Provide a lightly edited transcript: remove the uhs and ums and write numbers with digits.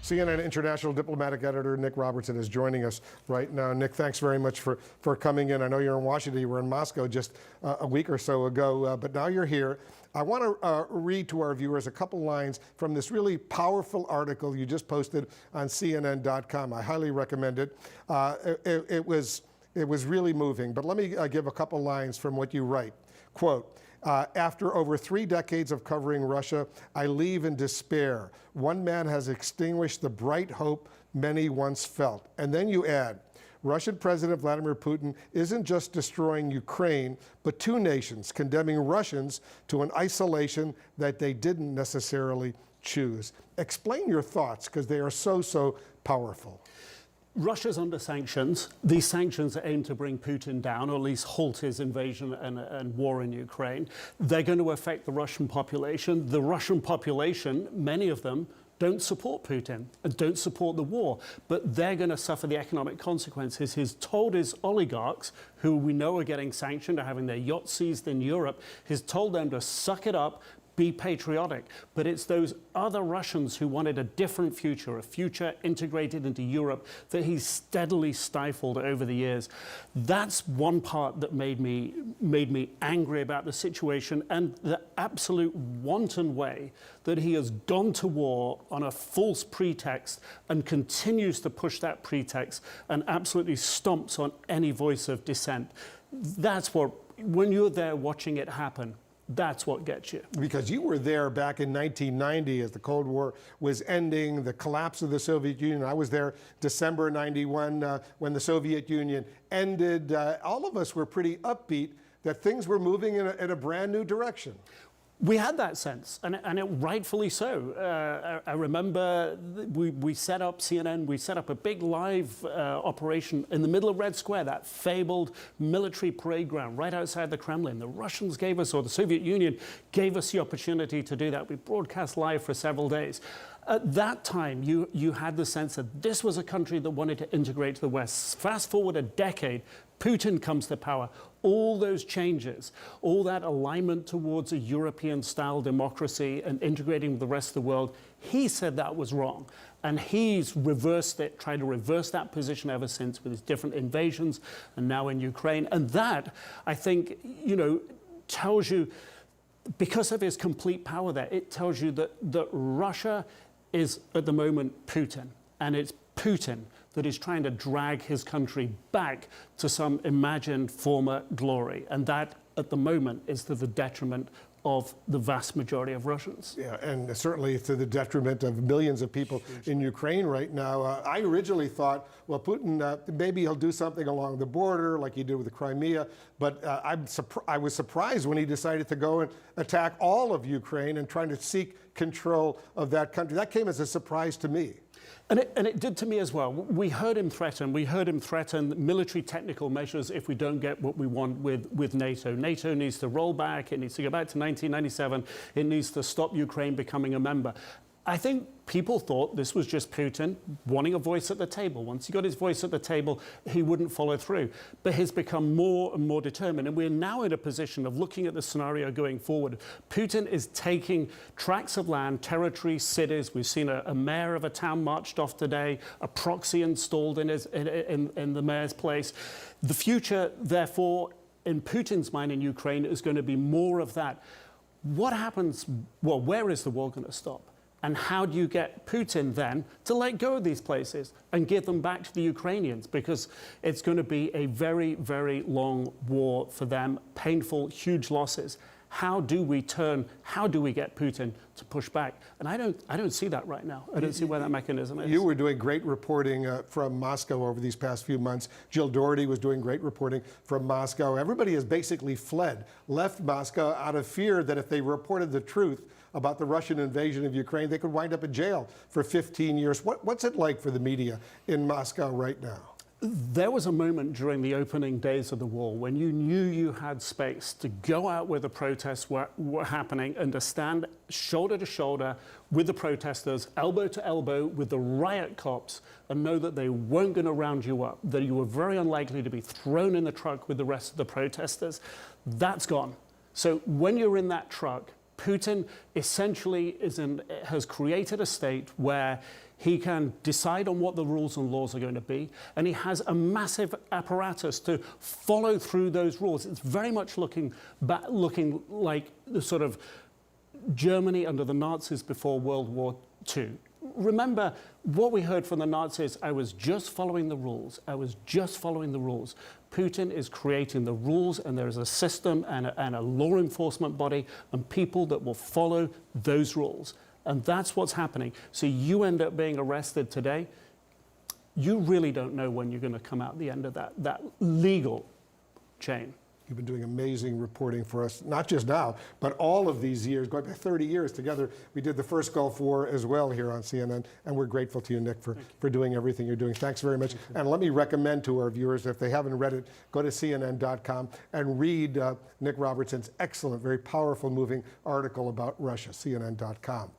CNN International Diplomatic Editor Nick Robertson is joining us right now. Nick, thanks very much for coming in. I know you're in Washington. You were in Moscow just a week or so ago, but now you're here. I want to read to our viewers a couple lines from this really powerful article you just posted on CNN.com. I highly recommend it. It was really moving, but let me give a couple lines from what you write. Quote, after over 3 decades of covering Russia, I leave in despair. One man has extinguished the bright hope many once felt. And then you add, Russian President Vladimir Putin isn't just destroying Ukraine, but 2 nations, condemning Russians to an isolation that they didn't necessarily choose. Explain your thoughts, because they are so powerful. Russia's under sanctions. These sanctions are aimed to bring Putin down, or at least halt his invasion and war in Ukraine. They're going to affect the Russian population. The Russian population, many of them, don't support Putin and don't support the war, but they're going to suffer the economic consequences. He's told his oligarchs, who we know are getting sanctioned, are having their yachts seized in Europe, he's told them to suck it up, be patriotic. But it's those other Russians who wanted a different future, a future integrated into Europe, that he's steadily stifled over the years. That's one part that made me angry about the situation, and the absolute wanton way that he has gone to war on a false pretext and continues to push that pretext and absolutely stomps on any voice of dissent. That's what, when you're there watching it happen, that's what gets you. Because you were there back in 1990 as the Cold War was ending, the collapse of the Soviet Union. I was there December 91 when the Soviet Union ended. All of us were pretty upbeat that things were moving in a brand new direction. We had that sense, and it rightfully so. I remember we set up CNN, we set up a big live operation in the middle of Red Square, that fabled military parade ground right outside the Kremlin. The Russians gave us, or the Soviet Union gave us the opportunity to do that. We broadcast live for several days. At that time, you had the sense that this was a country that wanted to integrate to the West. Fast forward a decade, Putin comes to power. All those changes, all that alignment towards a European-style democracy and integrating with the rest of the world, he said that was wrong. And he's reversed it, tried to reverse that position ever since with his different invasions and now in Ukraine. And that, I think, tells you, because of his complete power there, it tells you that Russia is at the moment Putin, and it's Putin that is trying to drag his country back to some imagined former glory. And that, at the moment, is to the detriment of the vast majority of Russians. Yeah, and certainly to the detriment of millions of people in Ukraine right now. I originally thought, well, Putin, maybe he'll do something along the border like he did with the Crimea, but I was surprised when he decided to go and attack all of Ukraine and trying to seek control of that country. That came as a surprise to me. And it did to me as well. We heard him threaten military technical measures if we don't get what we want with NATO. NATO needs to roll back, it needs to go back to 1997, it needs to stop Ukraine becoming a member. I think people thought this was just Putin wanting a voice at the table. Once he got his voice at the table, he wouldn't follow through. But he's become more and more determined. And we're now in a position of looking at the scenario going forward. Putin is taking tracts of land, territory, cities. We've seen a mayor of a town marched off today, a proxy installed in the mayor's place. The future, therefore, in Putin's mind in Ukraine is going to be more of that. What happens, well, where is the war going to stop? And how do you get Putin then to let go of these places and give them back to the Ukrainians? Because it's going to be a very, very long war for them, painful, huge losses. How do we get Putin to push back? And I don't see that right now. I don't see where that mechanism is. You were doing great reporting from Moscow over these past few months. Jill Doherty was doing great reporting from Moscow. Everybody has basically left Moscow out of fear that if they reported the truth about the Russian invasion of Ukraine, they could wind up in jail for 15 years. What's it like for the media in Moscow right now? There was a moment during the opening days of the war when you knew you had space to go out where the protests were happening and to stand shoulder to shoulder with the protesters, elbow to elbow with the riot cops, and know that they weren't going to round you up, that you were very unlikely to be thrown in the truck with the rest of the protesters. That's gone. So when you're in that truck, Putin essentially has created a state where He can decide on what the rules and laws are going to be, and he has a massive apparatus to follow through those rules. It's very much looking like the sort of Germany under the Nazis before World War II. Remember what we heard from the Nazis: I was just following the rules. I was just following the rules. Putin is creating the rules, and there is a system and a law enforcement body and people that will follow those rules. And that's what's happening. So you end up being arrested today. You really don't know when you're going to come out the end of that legal chain. You've been doing amazing reporting for us, not just now, but all of these years, going back 30 years together. We did the first Gulf War as well here on CNN, and we're grateful to you, Nick, for doing everything you're doing. Thanks very much. And let me recommend to our viewers, if they haven't read it, go to CNN.com and read Nick Robertson's excellent, very powerful, moving article about Russia, CNN.com.